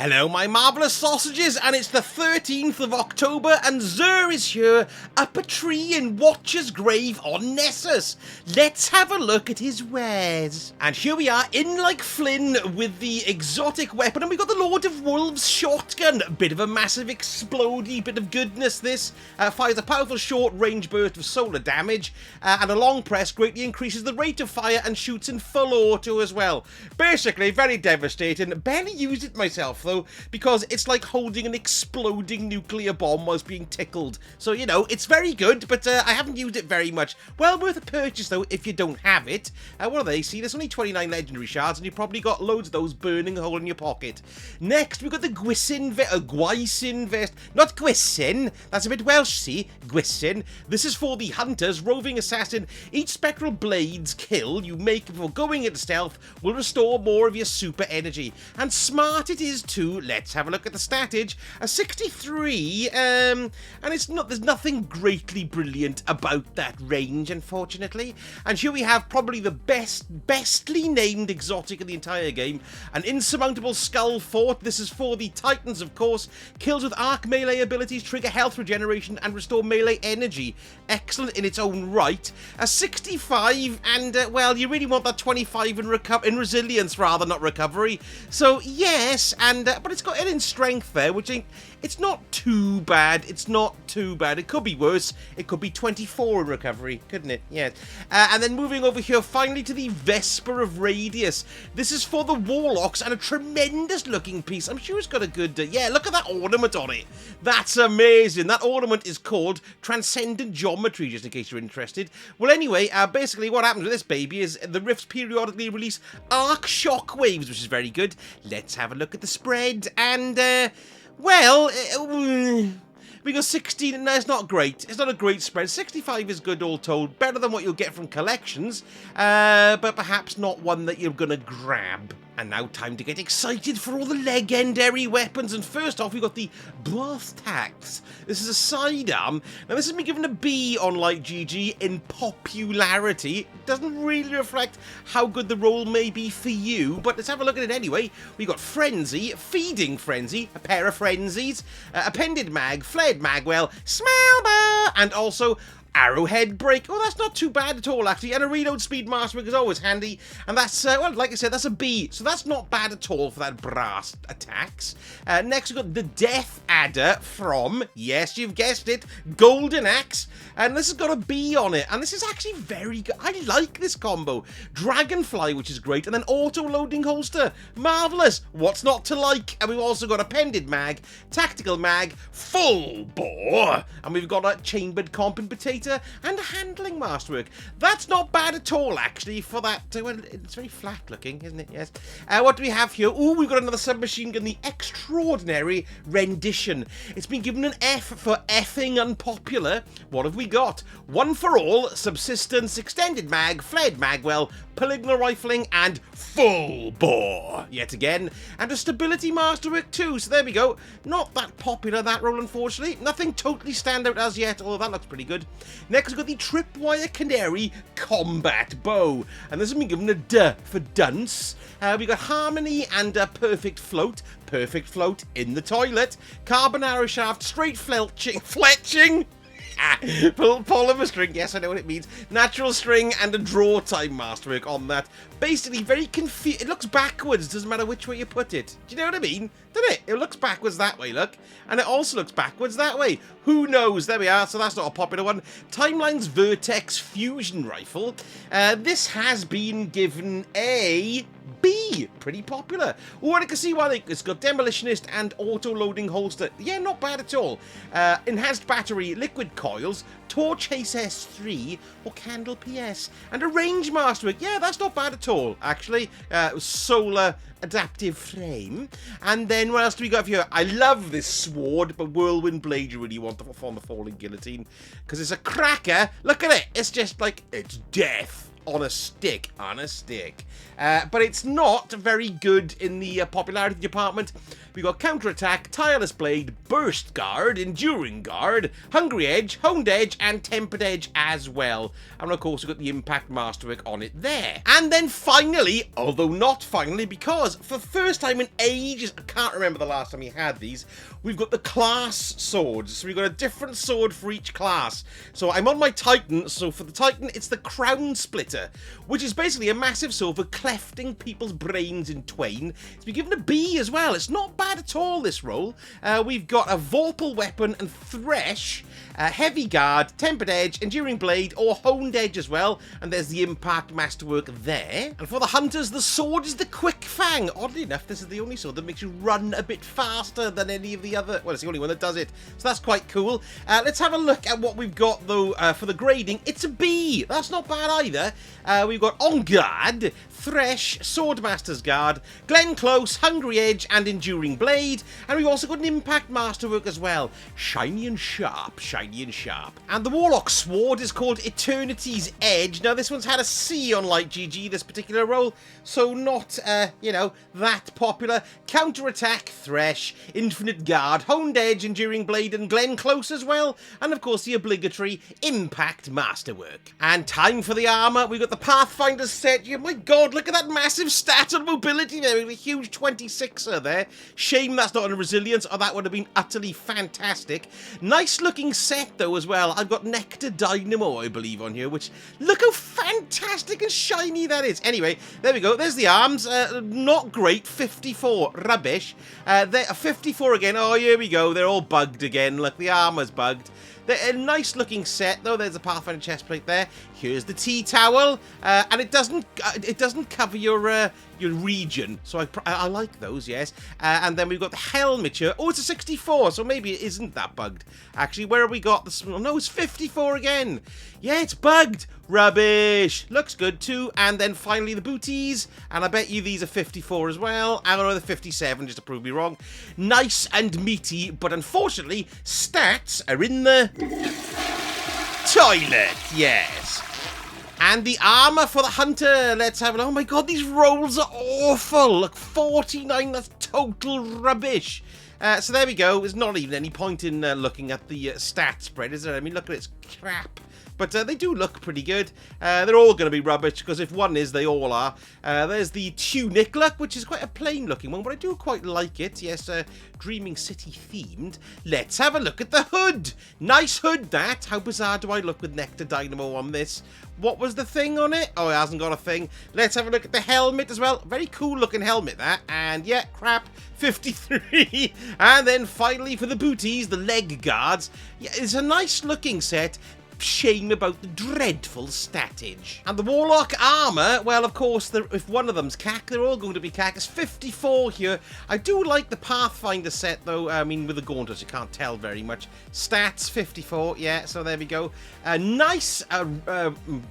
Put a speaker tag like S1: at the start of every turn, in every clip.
S1: Hello my marvellous sausages, and it's the 13th of October and Xur is here up a tree in Watcher's grave on Nessus. Let's have a look at his wares. And here we are in like Flynn with the exotic weapon, and we've got the Lord of Wolves shotgun. A bit of a massive explodey bit of goodness this. Fires a powerful short range burst of solar damage, and a long press greatly increases the rate of fire and shoots in full auto as well. Basically very devastating. Barely used it myself though, because it's like holding an exploding nuclear bomb whilst being tickled. So, you know, it's very good, but I haven't used it very much. Well worth a purchase, though, if you don't have it. What are they? See, there's only 29 legendary shards, and you've probably got loads of those burning a hole in your pocket. Next, we've got the Gwysin vest. Not Gwysin. That's a bit Welsh, see? Gwysin. This is for the Hunters, roving assassin. Each spectral blade's kill you make before going into stealth will restore more of your super energy. And smart it is, too. Let's have a look at the statage. A 63, and there's nothing greatly brilliant about that range, unfortunately. And here we have probably the bestly named exotic in the entire game, an insurmountable skull fort. This is for the Titans, of course. Kills with arc melee abilities trigger health regeneration and restore melee energy. Excellent in its own right. A 65, and well, you really want that 25 in resilience rather, not recovery. So yes, and but it's got it in strength there, which it's not too bad. It's not too bad. It could be worse. It could be 24 in recovery, couldn't it? Yes. And then moving over here, finally to the Vesper of Radius. This is for the Warlocks, and a tremendous looking piece. I'm sure it's got a good... yeah, look at that ornament on it. That's amazing. That ornament is called Transcendent Geometry, just in case you're interested. Well, anyway, basically what happens with this baby is the rifts periodically release arc shockwaves, which is very good. Let's have a look at the spread. And, well, we got 16, no, it's not great. It's not a great spread. 65 is good all told. Better than what you'll get from collections, but perhaps not one that you're going to grab. And now time to get excited for all the legendary weapons. And first off, we've got the Bath Tax. This is a sidearm. Now, this has been given a B on Light GG in popularity. It doesn't really reflect how good the role may be for you, but let's have a look at it anyway. We've got Frenzy, Feeding Frenzy, a pair of Frenzies, Appended Mag, Flared Magwell, Smell Bar, and also Arrowhead Break. Oh, that's not too bad at all, actually. And a reload speed master is always handy. And that's, well, like I said, that's a B. So that's not bad at all for that brass attacks. Next, we've got the Death Adder from, yes, you've guessed it, Golden Axe. And this has got a B on it. And this is actually very good. I like this combo. Dragonfly, which is great. And then auto-loading holster. Marvellous. What's not to like? And we've also got Appended Mag, Tactical Mag, Full Bore. And we've got a Chambered Comp and Potato and a handling masterwork. That's not bad at all, actually, for that. Well, it's very flat looking, isn't it? Yes. What do we have here? Oh, we've got another submachine gun, the Extraordinary Rendition. It's been given an F for effing unpopular. What have we got? One for All, Subsistence, Extended Mag, Flared Magwell, Polygonal Rifling, and Full Bore, yet again. And a Stability Masterwork too, so there we go. Not that popular, that role, unfortunately. Nothing totally standout as yet, although that looks pretty good. Next, we've got the Tripwire Canary Combat Bow. And this has been given a D for Dunce. We've got Harmony and a Perfect Float. Perfect Float in the toilet. Carbonara Shaft, Straight Fletching. Polymer string, yes, I know what it means. Natural string and a draw time masterwork on that. Basically, very confused. It looks backwards, doesn't matter which way you put it. Do you know what I mean? Doesn't it? It looks backwards that way, look. And it also looks backwards that way. Who knows? There we are, so that's not a popular one. Timeline's Vertex Fusion Rifle. This has been given a B. Pretty popular. Oh, and I can see why it's got Demolitionist and auto-loading holster. Yeah, not bad at all. Enhanced battery, liquid coils, Torch Haste S3, or Candle PS. And a range masterwork. Yeah, that's not bad at all, actually. Solar adaptive frame. And then what else do we got here? I love this sword, but Whirlwind Blade you really want to on the Falling Guillotine, because it's a cracker. Look at it. It's just like, it's death. on a stick. But it's not very good in the popularity department. We got Counterattack, Tireless Blade, Burst Guard, Enduring Guard, Hungry Edge, Honed Edge, and Tempered Edge as well. And of course, we've got the Impact Masterwork on it there. And then finally, although not finally, because for the first time in ages, I can't remember the last time we had these, we've got the class swords. So we've got a different sword for each class. So I'm on my Titan, so for the Titan, it's the Crown Splitter, which is basically a massive sword for clefting people's brains in twain. It's been given a B as well. It's not bad at all, this roll. We've got a Vorpal Weapon and Thresh, Heavy Guard, Tempered Edge, Enduring Blade, or Honed Edge as well. And there's the Impact Masterwork there. And for the Hunters, the sword is the Quick Fang. Oddly enough, this is the only sword that makes you run a bit faster than any of the other... Well, it's the only one that does it. So that's quite cool. Let's have a look at what we've got, though, for the grading. It's a B. That's not bad either. We've got On Guard, Thresh, Swordmaster's Guard, Glen Close, Hungry Edge, and Enduring Blade. And we've also got an Impact Masterwork as well. Shiny and sharp, shiny and sharp. And the Warlock Sword is called Eternity's Edge. Now, this one's had a C on Light GG, this particular roll, so not, you know, that popular. Counterattack, Thresh, Infinite Guard, Honed Edge, Enduring Blade, and Glen Close as well. And, of course, the obligatory Impact Masterwork. And time for the armor. We've got the Pathfinder set. Yeah, my God, look at that massive stat on mobility there. A huge 26er there. Shame that's not on resilience, or that would have been utterly fantastic. Nice looking set, though, as well. I've got Nectar Dynamo, I believe, on here, which, look how fantastic and shiny that is. Anyway, there we go. There's the arms. Not great. 54. Rubbish. They're 54 again. Oh, here we go. They're all bugged again. Look, the armor's bugged. They're a nice looking set, though. There's a Pathfinder chest plate there. Here's the tea towel, and it doesn't cover your region, so I like those, yes. And then we've got the helmet here. Oh, it's a 64, so maybe it isn't that bugged. Actually, where have we got this? No, it's 54 again. Yeah, it's bugged. Rubbish. Looks good too. And then finally the booties, and I bet you these are 54 as well. I don't know, the 57, just to prove me wrong. Nice and meaty, but unfortunately, stats are in the toilet. Yes. And the armor for the Hunter, let's have it. Oh my God, these rolls are awful. Look, 49, that's total rubbish. So there we go. There's not even any point in looking at the stat spread, is there? I mean, look at it, it's crap. But they do look pretty good. They're all going to be rubbish, because if one is, they all are. There's the tunic look, which is quite a plain looking one, but I do quite like it. Yes, Dreaming City themed. Let's have a look at the hood. Nice hood, that. How bizarre do I look with Nectar Dynamo on this? What was the thing on it? Oh, it hasn't got a thing. Let's have a look at the helmet as well. Very cool looking helmet, that. And yeah, crap. 53. And then finally for the booties, the leg guards. Yeah, it's a nice looking set. Shame about the dreadful statage. And the Warlock armor, well, of course, if one of them's cack, they're all going to be cack. It's 54 here. I do like the Pathfinder set, though. I mean, with the gauntlets, you can't tell very much. Stats, 54. Yeah, so there we go. A nice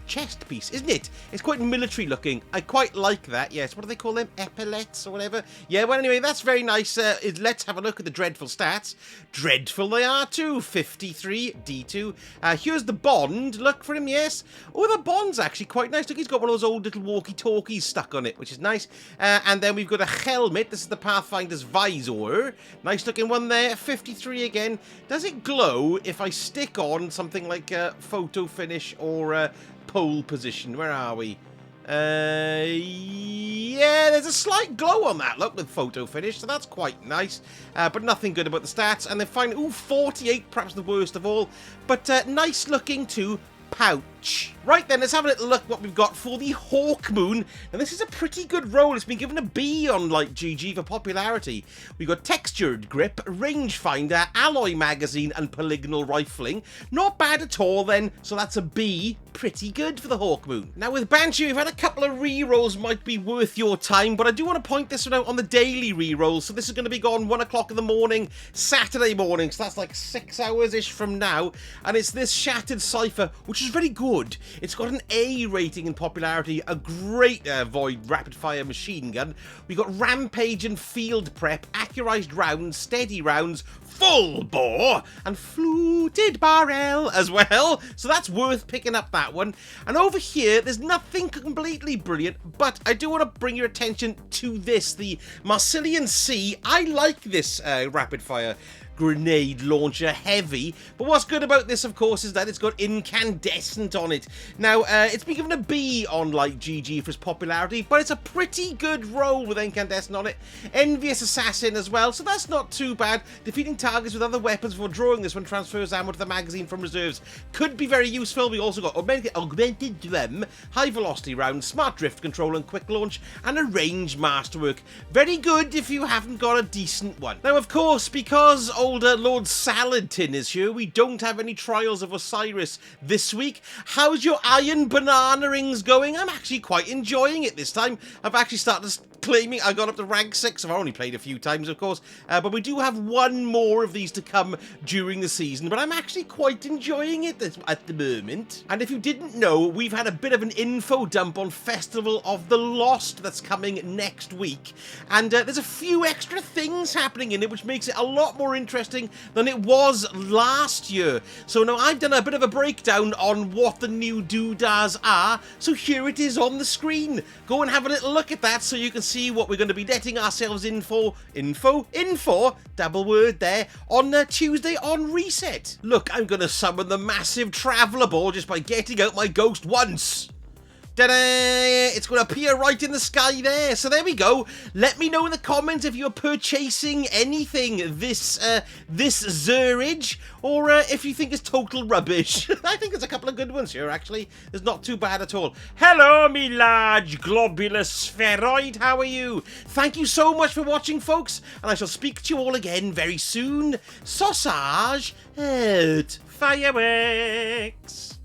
S1: chest piece, isn't it? It's quite military looking. I quite like that. Yes, what do they call them? Epaulets or whatever? Yeah, well, anyway, that's very nice. Let's have a look at the dreadful stats. Dreadful they are, too. 53, D2. Here's the Bond. Look for him, yes. Oh, the Bond's actually quite nice. Look, he's got one of those old little walkie-talkies stuck on it, which is nice. And then we've got a helmet. This is the Pathfinder's visor. Nice looking one there. 53 again. Does it glow if I stick on something like photo finish or pole position? Where are we? Yeah, there's a slight glow on that, look, with photo finish, so that's quite nice, but nothing good about the stats. And then finally, ooh, 48, perhaps the worst of all, but nice looking too. Pouch. Right then, let's have a little look what we've got for the Hawk Moon. Now, this is a pretty good roll. It's been given a B on Light GG for popularity. We've got Textured Grip, Rangefinder, Alloy Magazine, and Polygonal Rifling. Not bad at all, then. So that's a B. Pretty good for the Hawk Moon. Now, with Banshee, we've had a couple of re-rolls might be worth your time, but I do want to point this one out on the daily re-rolls. So this is going to be gone 1 o'clock in the morning, Saturday morning. So that's like 6 hours-ish from now. And it's this Shattered Cipher, which is very good. It's got an A rating in popularity, a great void rapid-fire machine gun. We got Rampage and Field Prep, accurized rounds, steady rounds, full bore, and fluted barrel as well. So that's worth picking up, that one. And over here, there's nothing completely brilliant, but I do want to bring your attention to this, the Marsilian C. I like this rapid-fire grenade launcher, heavy, but what's good about this, of course, is that it's got incandescent on it. Now, it's been given a B on, like, GG for its popularity, but it's a pretty good roll with incandescent on it. Envious Assassin as well, so that's not too bad. Defeating targets with other weapons before drawing this one transfers ammo to the magazine from reserves. Could be very useful. We also got augmented drum, high velocity round, smart drift control and quick launch, and a range masterwork. Very good if you haven't got a decent one. Now, of course, because older Lord Saladin is here, we don't have any Trials of Osiris this week. How's your iron banana rings going? I'm actually quite enjoying it this time. I've actually started claiming I got up to rank 6. I've only played a few times, of course, but we do have one more of these to come during the season, but I'm actually quite enjoying it at the moment. And if you didn't know, we've had a bit of an info dump on Festival of the Lost that's coming next week, and there's a few extra things happening in it, which makes it a lot more interesting than it was last year. So now I've done a bit of a breakdown on what the new doodads are, so here it is on the screen. Go and have a little look at that so you can see what we're going to be letting ourselves in for, double word there, on Tuesday on Reset. Look, I'm going to summon the massive traveller ball just by getting out my ghost once. Ta-da! It's going to appear right in the sky there. So there we go. Let me know in the comments if you're purchasing anything this Xurage, or if you think it's total rubbish. I think there's a couple of good ones here, actually. It's not too bad at all. Hello, me large globular spheroid. How are you? Thank you so much for watching, folks, and I shall speak to you all again very soon. Sausage out. Fireworks.